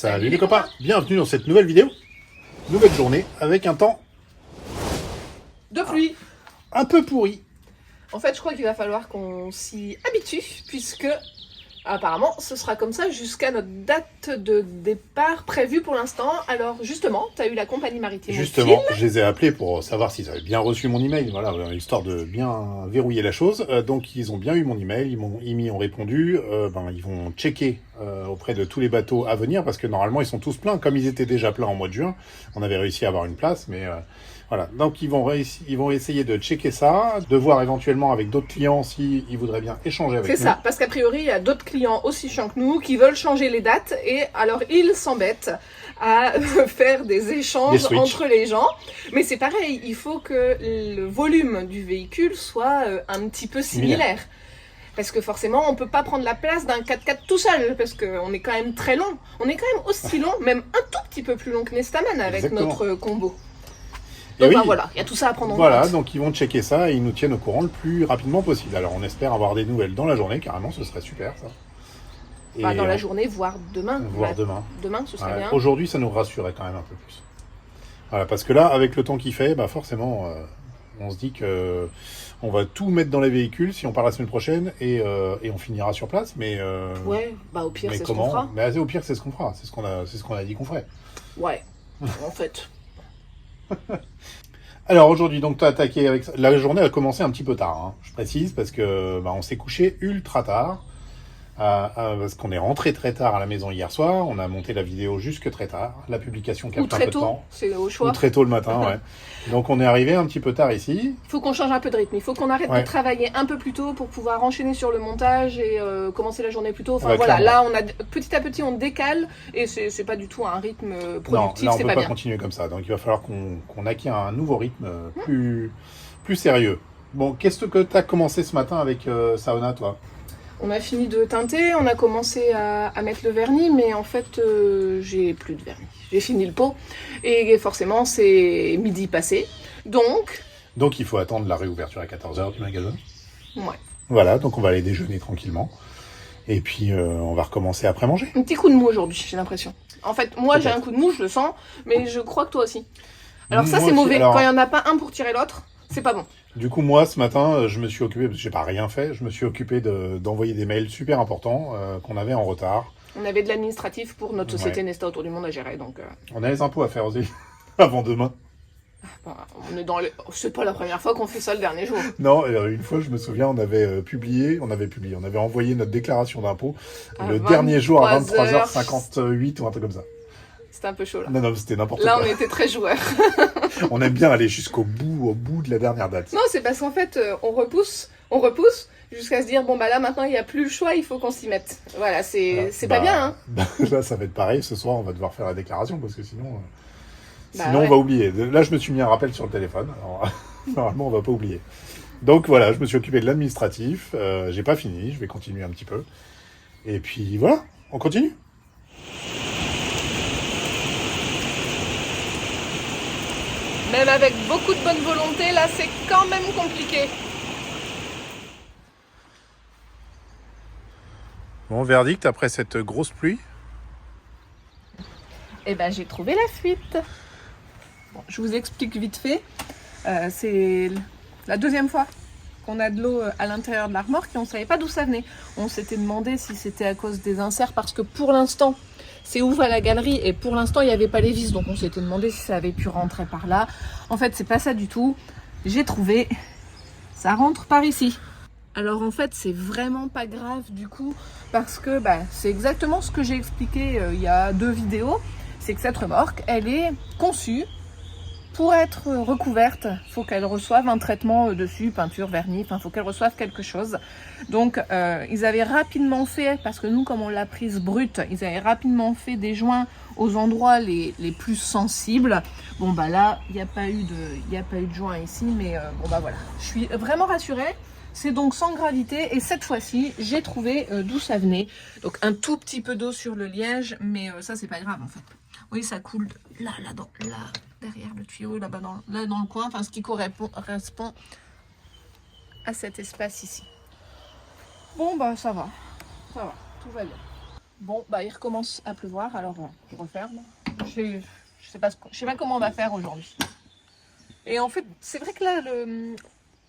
Salut les copains, bienvenue dans cette nouvelle vidéo. Nouvelle journée avec un temps de pluie. Un peu pourri. En fait, je crois qu'il va falloir qu'on s'y habitue, puisque apparemment ce sera comme ça jusqu'à notre date de départ prévue pour l'instant. Alors justement, tu as eu la compagnie maritime. Justement, je les ai appelés pour savoir s'ils avaient bien reçu mon email, voilà, histoire de bien verrouiller la chose. Donc ils ont bien eu mon email, ils m'y ont répondu. Ils vont checker auprès de tous les bateaux à venir, parce que normalement ils sont tous pleins, comme ils étaient déjà pleins en mois de juin. On avait réussi à avoir une place, mais voilà. Donc ils vont essayer de checker ça, de voir éventuellement avec d'autres clients s'ils voudraient bien échanger avec nous. C'est ça, parce qu'a priori il y a d'autres clients aussi chiants que nous qui veulent changer les dates, et alors ils s'embêtent à faire des échanges entre les gens. Mais c'est pareil, il faut que le volume du véhicule soit un petit peu similaire. Parce que forcément, on peut pas prendre la place d'un 4x4 tout seul, parce qu'on est quand même très long. On est quand même aussi long, même un tout petit peu plus long que Nestaman avec notre combo. Donc oui, voilà, il y a tout ça à prendre en compte. Voilà, donc ils vont checker ça et ils nous tiennent au courant le plus rapidement possible. Alors on espère avoir des nouvelles dans la journée, carrément, ce serait super ça. Et dans la journée, voire demain. Demain, ce serait bien. Aujourd'hui, ça nous rassurait quand même un peu plus. Voilà, parce que là, avec le temps qu'il fait, forcément, on se dit que on va tout mettre dans les véhicules si on part la semaine prochaine et on finira sur place. Mais ouais, au pire, c'est ce qu'on fera. Mais au pire, c'est ce qu'on fera. C'est ce qu'on a dit qu'on ferait. Ouais, en fait. Alors aujourd'hui, donc tu as attaqué avec ça. La journée a commencé un petit peu tard, hein, je précise, parce que on s'est couché ultra tard. Parce qu'on est rentré très tard à la maison hier soir, on a monté la vidéo jusque très tard, la publication capte un peu de temps. C'est au choix. Ou très tôt le matin, ouais. Donc on est arrivé un petit peu tard ici. Il faut qu'on change un peu de rythme, il faut qu'on arrête de travailler un peu plus tôt pour pouvoir enchaîner sur le montage et commencer la journée plus tôt. Enfin voilà, là petit à petit on décale et c'est pas du tout un rythme productif, c'est pas bien. On peut pas continuer comme ça, donc il va falloir qu'on acquiert un nouveau rythme plus sérieux. Bon, qu'est-ce que tu as commencé ce matin avec Saona, toi ? On a fini de teinter, on a commencé à mettre le vernis, mais en fait, j'ai plus de vernis. J'ai fini le pot, et forcément, c'est midi passé. Donc, il faut attendre la réouverture à 14h du magasin. Ouais. Voilà, donc on va aller déjeuner tranquillement. Et puis, on va recommencer après manger. Un petit coup de mou aujourd'hui, j'ai l'impression. En fait, moi, j'ai un coup de mou, je le sens, mais je crois que toi aussi. Alors ça, c'est mauvais. Quand il n'y en a pas un pour tirer l'autre, c'est pas bon. Du coup, moi, ce matin, je me suis occupé, parce que j'ai pas rien fait, je me suis occupé d'envoyer des mails super importants qu'on avait en retard. On avait de l'administratif pour notre société Nesta Autour du Monde à gérer, donc... On a les impôts à faire aussi, avant demain. On est c'est pas la première fois qu'on fait ça le dernier jour. Non, une fois, je me souviens, on avait envoyé notre déclaration d'impôt le dernier jour à 23h58 ou un truc comme ça. C'était un peu chaud là. Non, c'était n'importe quoi. Là, on était très joueurs. On aime bien aller jusqu'au bout de la dernière date. Non, c'est parce qu'en fait, on repousse jusqu'à se dire, bon là maintenant il n'y a plus le choix, il faut qu'on s'y mette. Voilà, c'est pas bien. Hein. Là, ça va être pareil, ce soir, on va devoir faire la déclaration parce que sinon on va oublier. Là, je me suis mis un rappel sur le téléphone. Alors, normalement, on va pas oublier. Donc voilà, je me suis occupé de l'administratif. J'ai pas fini, je vais continuer un petit peu. Et puis voilà, on continue. Même avec beaucoup de bonne volonté, là, c'est quand même compliqué. Bon, verdict après cette grosse pluie. Eh ben, j'ai trouvé la fuite. Bon, je vous explique vite fait. C'est la deuxième fois qu'on a de l'eau à l'intérieur de la remorque et on ne savait pas d'où ça venait. On s'était demandé si c'était à cause des inserts parce que pour l'instant, c'est ouvert à la galerie et pour l'instant il n'y avait pas les vis, donc on s'était demandé si ça avait pu rentrer par là. En fait c'est pas ça du tout, j'ai trouvé, ça rentre par ici. Alors en fait c'est vraiment pas grave du coup, parce que c'est exactement ce que j'ai expliqué il y a 2 vidéos, c'est que cette remorque elle est conçue pour être recouverte, il faut qu'elle reçoive un traitement dessus, peinture, vernis, il faut qu'elle reçoive quelque chose. Donc ils avaient rapidement fait, parce que nous comme on l'a prise brute, ils avaient rapidement fait des joints aux endroits les plus sensibles. Bon là, il n'y a pas eu de joint ici, mais voilà. Je suis vraiment rassurée, c'est donc sans gravité, et cette fois-ci, j'ai trouvé d'où ça venait. Donc un tout petit peu d'eau sur le liège, mais ça c'est pas grave en fait. Oui, ça coule là, derrière le tuyau, là dans le coin, ce qui correspond à cet espace ici. Bon, ça va, tout va bien. Bon, bah il recommence à pleuvoir, alors je referme. Je sais pas comment on va faire aujourd'hui. Et en fait, c'est vrai que là,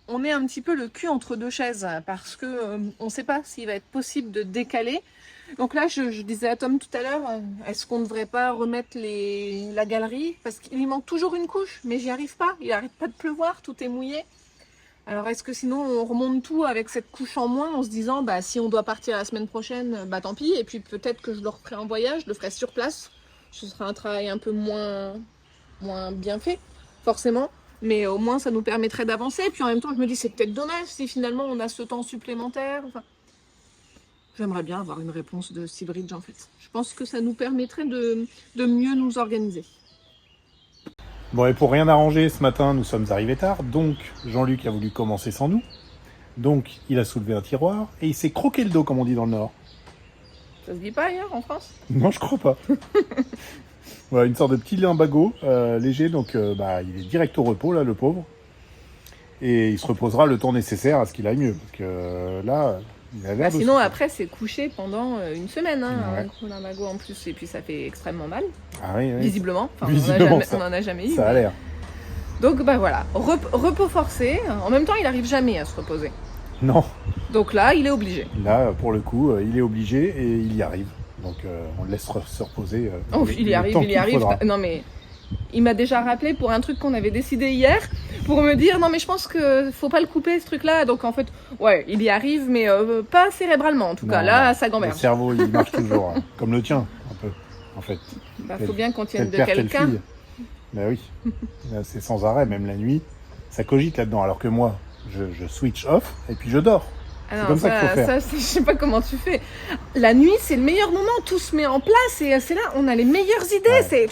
on est un petit peu le cul entre deux chaises parce que on ne sait pas s'il va être possible de décaler. Donc là, je disais à Tom tout à l'heure, est-ce qu'on ne devrait pas remettre la galerie? Parce qu'il lui manque toujours une couche, mais j'y arrive pas. Il n'arrête pas de pleuvoir, tout est mouillé. Alors est-ce que sinon on remonte tout avec cette couche en moins en se disant, bah si on doit partir la semaine prochaine, bah tant pis. Et puis peut-être que je le referai en voyage, je le ferai sur place. Ce sera un travail un peu moins bien fait, forcément. Mais au moins, ça nous permettrait d'avancer. Puis en même temps, je me dis, c'est peut-être dommage si finalement on a ce temps supplémentaire. Enfin, j'aimerais bien avoir une réponse de Seabridge, en fait. Je pense que ça nous permettrait de mieux nous organiser. Bon, et pour rien arranger, ce matin, nous sommes arrivés tard. Donc, Jean-Luc a voulu commencer sans nous. Donc, il a soulevé un tiroir et il s'est croqué le dos, comme on dit dans le Nord. Ça se dit pas ailleurs, en France? Non, je crois pas. Voilà, une sorte de petit limbago léger, donc il est direct au repos, là, le pauvre. Et il se reposera le temps nécessaire à ce qu'il aille mieux. Parce que là, il a l'air de... Sinon, après, c'est couché pendant une semaine, Ouais. un gros limbago en plus. Et puis, ça fait extrêmement mal, Ah oui, oui. visiblement. Enfin, Visiblement, on en a jamais eu. Ça a l'air. Donc, bah voilà, repos forcé. En même temps, il arrive jamais à se reposer. Non. Donc là, il est obligé. Là, pour le coup, il est obligé et il y arrive. Donc, on le laisse se reposer. Oh, il y arrive. Non, mais il m'a déjà rappelé pour un truc qu'on avait décidé hier, pour me dire, non, mais je pense que faut pas le couper, ce truc-là. Donc, en fait, ouais, il y arrive, mais pas cérébralement, en tout cas. Là, ça gamberge. Le cerveau, il marche toujours, hein, comme le tien, un peu, en fait. Bah, faut bien qu'on tienne de Quel père, quelqu'un. quelle fille. Ben oui. Là, c'est sans arrêt, même la nuit. Ça cogite là-dedans. Alors que moi, je switch off et puis je dors. Ah c'est non, comme ça qu'il faut faire. Je sais pas comment tu fais. La nuit, c'est le meilleur moment. Tout se met en place et c'est là, on a les meilleures idées. Ouais. C'est...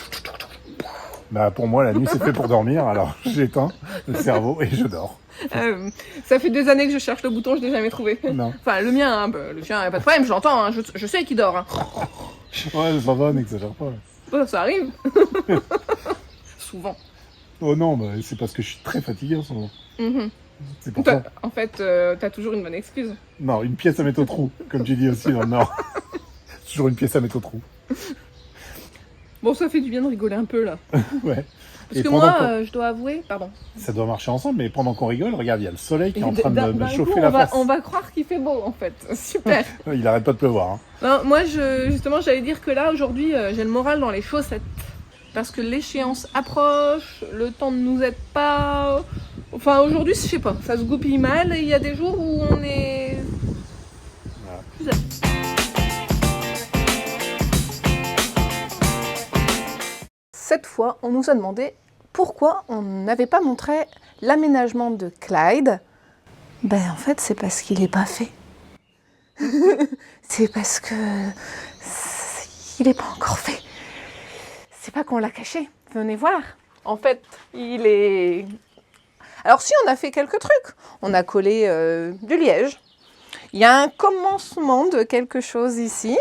Bah, pour moi, la nuit, c'est fait pour dormir. Alors, j'éteins le cerveau et je dors. Ça fait des années que je cherche le bouton, je l'ai jamais trouvé. Non. Enfin, le mien, hein, le chien, pas de problème, je l'entends. Hein, je sais qu'il dort. Hein. Ouais, ça va, n'exagère pas. Oh, ça arrive. Souvent. Oh non, bah, c'est parce que je suis très fatigué en ce moment. Mm-hmm. C'est pour ça. En fait, t'as toujours une bonne excuse. Non, une pièce à mettre au trou, comme tu dis aussi dans le Nord. Toujours une pièce à mettre au trou. Bon, ça fait du bien de rigoler un peu là. Ouais. Parce Et que moi, je dois avouer, pardon. Ça doit marcher ensemble, mais pendant qu'on rigole, regarde, il y a le soleil qui est en train de D'un me coup, chauffer la face. On va croire qu'il fait beau en fait. Super. Il arrête pas de pleuvoir. Hein. Non, moi, justement, j'allais dire que là, aujourd'hui, j'ai le moral dans les chaussettes. Parce que l'échéance approche, le temps ne nous aide pas. Enfin, aujourd'hui, je sais pas, ça se goupille mal et il y a des jours où on est... Voilà. Cette fois, on nous a demandé pourquoi on n'avait pas montré l'aménagement de Clyde. Ben, en fait, c'est parce qu'il n'est pas fait. C'est parce que... il n'est pas encore fait. C'est pas qu'on l'a caché. Venez voir. En fait, il est... Alors si, on a fait quelques trucs. On a collé du liège. Il y a un commencement de quelque chose ici.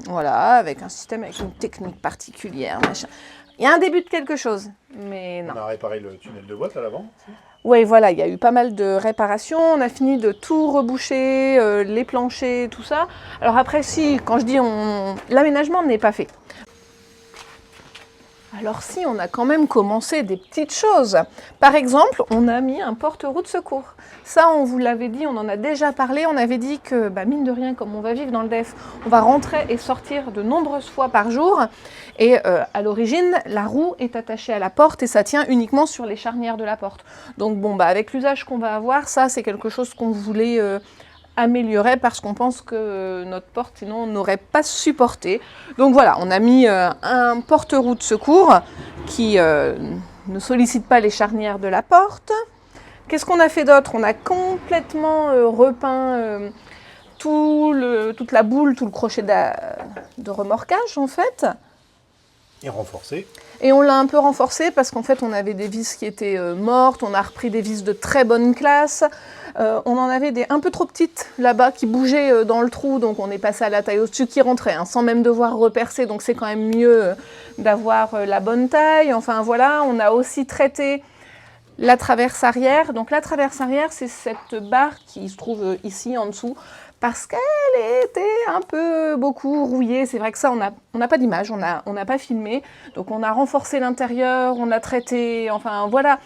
Voilà, avec un système, avec une technique particulière, machin. Il y a un début de quelque chose, mais non. On a réparé le tunnel de boîte à l'avant. Oui, voilà, il y a eu pas mal de réparations. On a fini de tout reboucher, les planchers, tout ça. Alors après, si, quand je dis l'aménagement n'est pas fait. Alors si, on a quand même commencé des petites choses. Par exemple, on a mis un porte-roue de secours. Ça, on vous l'avait dit, on en a déjà parlé. On avait dit que, mine de rien, comme on va vivre dans le DEF, on va rentrer et sortir de nombreuses fois par jour. Et à l'origine, la roue est attachée à la porte et ça tient uniquement sur les charnières de la porte. Donc bon, avec l'usage qu'on va avoir, ça, c'est quelque chose qu'on voulait... améliorer parce qu'on pense que notre porte sinon n'aurait pas supporté. Donc voilà, on a mis un porte-roue de secours qui ne sollicite pas les charnières de la porte. Qu'est-ce qu'on a fait d'autre? On a complètement repeint toute la boule, tout le crochet de remorquage en fait. Et renforcé. Et on l'a un peu renforcé parce qu'en fait on avait des vis qui étaient mortes, on a repris des vis de très bonne classe, on en avait des un peu trop petites là-bas qui bougeaient dans le trou, donc on est passé à la taille au-dessus qui rentrait, hein, sans même devoir repercer, donc c'est quand même mieux d'avoir la bonne taille. Enfin voilà, on a aussi traité la traverse arrière. Donc la traverse arrière, c'est cette barre qui se trouve ici en dessous, parce qu'elle était un peu beaucoup rouillée. C'est vrai que ça, on n'a pas d'image, on n'a pas filmé. Donc on a renforcé l'intérieur, on a traité, enfin voilà.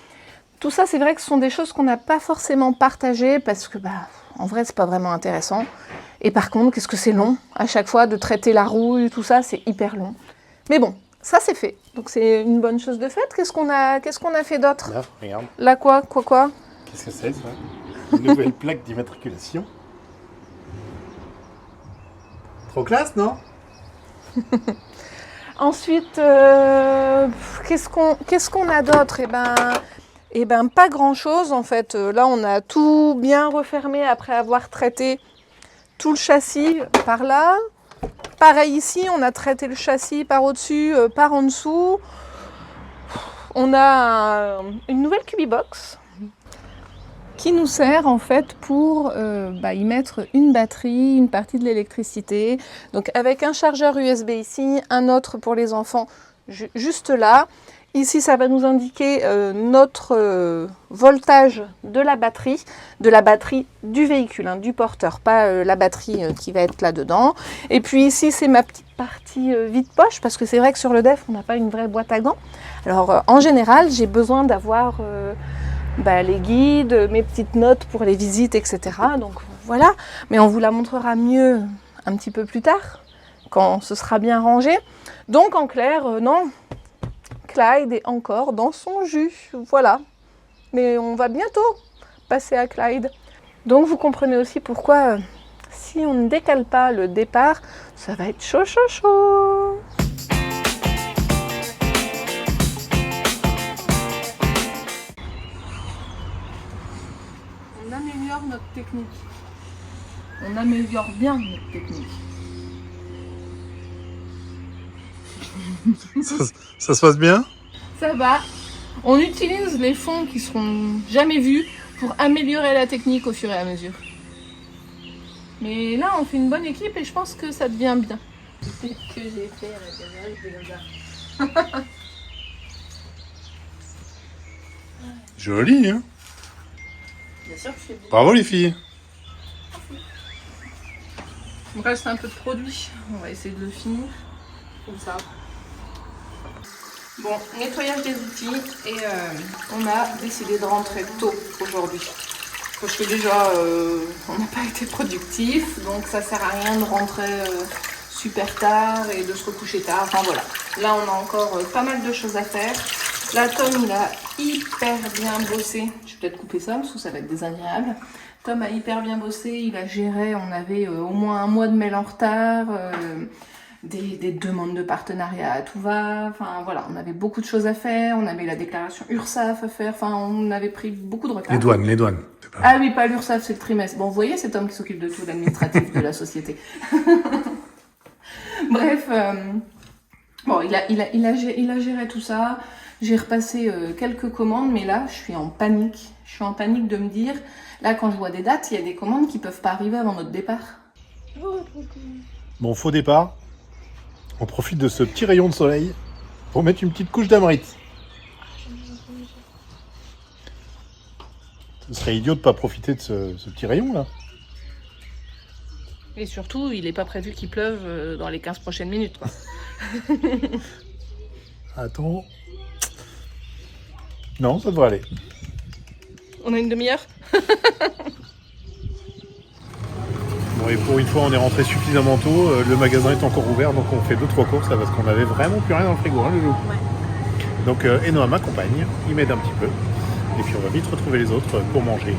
Tout ça, c'est vrai que ce sont des choses qu'on n'a pas forcément partagées parce que, en vrai, c'est pas vraiment intéressant. Et par contre, qu'est-ce que c'est long à chaque fois de traiter la rouille, tout ça, c'est hyper long. Mais bon, ça c'est fait. Donc c'est une bonne chose de faite. Qu'est-ce qu'on a fait d'autre? Là, regarde. Là quoi? Qu'est-ce que c'est ça? Une nouvelle plaque d'immatriculation. Trop classe, non? Ensuite, qu'est-ce qu'on a d'autre? Eh ben, pas grand-chose en fait. Là, on a tout bien refermé après avoir traité tout le châssis par là. Pareil ici, on a traité le châssis par au-dessus, par en dessous. On a une nouvelle Cubibox qui nous sert en fait pour y mettre une batterie, une partie de l'électricité. Donc avec un chargeur USB ici, un autre pour les enfants juste là. Ici, ça va nous indiquer notre voltage de la batterie du véhicule, hein, du porteur, pas la batterie qui va être là-dedans. Et puis ici, c'est ma petite partie vide-poche, parce que c'est vrai que sur le DEF, on n'a pas une vraie boîte à gants. Alors, en général, j'ai besoin d'avoir les guides, mes petites notes pour les visites, etc. Donc voilà, mais on vous la montrera mieux un petit peu plus tard, quand ce sera bien rangé. Donc en clair, non, Clyde est encore dans son jus, voilà. Mais on va bientôt passer à Clyde. Donc vous comprenez aussi pourquoi, si on ne décale pas le départ, ça va être chaud, chaud, chaud. On améliore notre technique. On améliore bien notre technique. Ça se passe bien? Ça va. On utilise les fonds qui seront jamais vus pour améliorer la technique au fur et à mesure. Mais là, on fait une bonne équipe et je pense que ça devient bien. Que j'ai fait à la garage. Joli, hein? Bien sûr que je fais bien. Bravo les filles. Il me reste un peu de produit. On va essayer de le finir. Comme ça. Bon, nettoyage des outils et on a décidé de rentrer tôt aujourd'hui. Parce que déjà, on n'a pas été productif, donc ça sert à rien de rentrer super tard et de se recoucher tard. Enfin voilà, là on a encore pas mal de choses à faire. Là, Tom, il a hyper bien bossé. Je vais peut-être couper ça parce que ça va être désagréable. Tom a hyper bien bossé, il a géré, on avait au moins un mois de mail en retard. Des demandes de partenariat à tout va, enfin voilà, on avait beaucoup de choses à faire, on avait la déclaration URSSAF à faire, enfin on avait pris beaucoup de retard. Les douanes. Ah oui, pas l'URSSAF, c'est le trimestre. Bon, vous voyez, c'est Tom qui s'occupe de tout l'administratif de la société. Bref, bon, il a géré tout ça, j'ai repassé quelques commandes, mais là, je suis en panique. Je suis en panique de me dire, là, quand je vois des dates, il y a des commandes qui peuvent pas arriver avant notre départ. Bon, faux départ. On profite de ce petit rayon de soleil pour mettre une petite couche d'amrite. Ce serait idiot de ne pas profiter de ce petit rayon là. Et surtout, il n'est pas prévu qu'il pleuve dans les 15 prochaines minutes, quoi. Attends. Non, ça devrait aller. On a une demi-heure. Bon, et pour une fois, on est rentré suffisamment tôt. Le magasin est encore ouvert, donc on fait 2-3 courses là parce qu'on avait vraiment plus rien dans le frigo, hein, le loup. Ouais. Donc, Enoa m'accompagne, il m'aide un petit peu. Et puis on va vite retrouver les autres pour manger.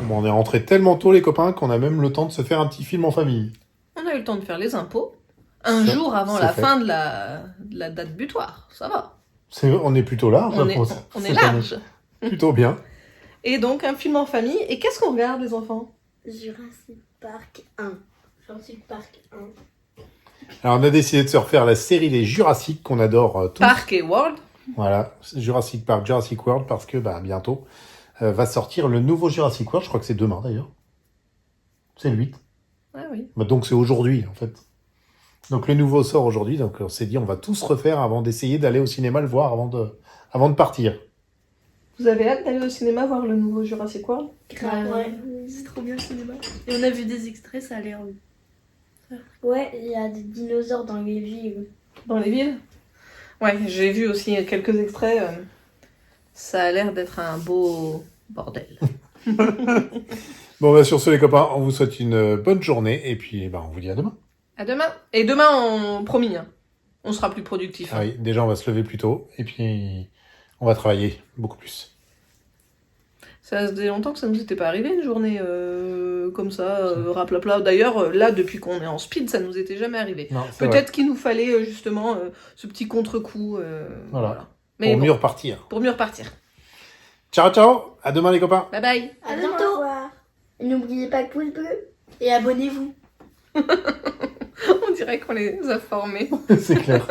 Bon, on est rentré tellement tôt, les copains, qu'on a même le temps de se faire un petit film en famille. On a eu le temps de faire les impôts. Un jour avant la fin de la date butoir. Ça va. On est plutôt large. On est large. Plutôt bien. Et donc, un film en famille. Et qu'est-ce qu'on regarde, les enfants? Jurassic Park 1. Jurassic Park 1. Alors, on a décidé de se refaire la série des Jurassic qu'on adore tous. Park et World. Voilà, Jurassic Park, Jurassic World, parce que bientôt va sortir le nouveau Jurassic World. Je crois que c'est demain d'ailleurs. C'est le 8. Ah oui. Donc c'est aujourd'hui en fait. Donc le nouveau sort aujourd'hui. Donc on s'est dit on va tous refaire avant d'essayer d'aller au cinéma le voir avant de partir. Vous avez hâte d'aller au cinéma voir le nouveau Jurassic World? Grave. Ouais, c'est trop bien le cinéma. Et on a vu des extraits, ça a l'air. Ouais, il y a des dinosaures dans les villes. Dans les villes? Ouais, j'ai vu aussi quelques extraits. Ça a l'air d'être un beau bordel. Bon, bah, sur ce, les copains, on vous souhaite une bonne journée et puis bah, on vous dit à demain. À demain. Et demain, on promis, hein, on sera plus productif. Ah oui, déjà, on va se lever plus tôt et puis on va travailler beaucoup plus. Ça faisait longtemps que ça nous était pas arrivé une journée comme ça, raplapla. D'ailleurs, là, depuis qu'on est en speed, ça nous était jamais arrivé. Non, c'est vrai. Peut-être qu'il nous fallait justement ce petit contre-coup. Voilà. Mais Pour bon, mieux repartir. pour mieux repartir. Ciao, ciao. À demain, les copains. Bye bye. À bientôt. Au revoir. Et n'oubliez pas le pouce bleu. Et abonnez-vous. On dirait qu'on les a formés. C'est clair.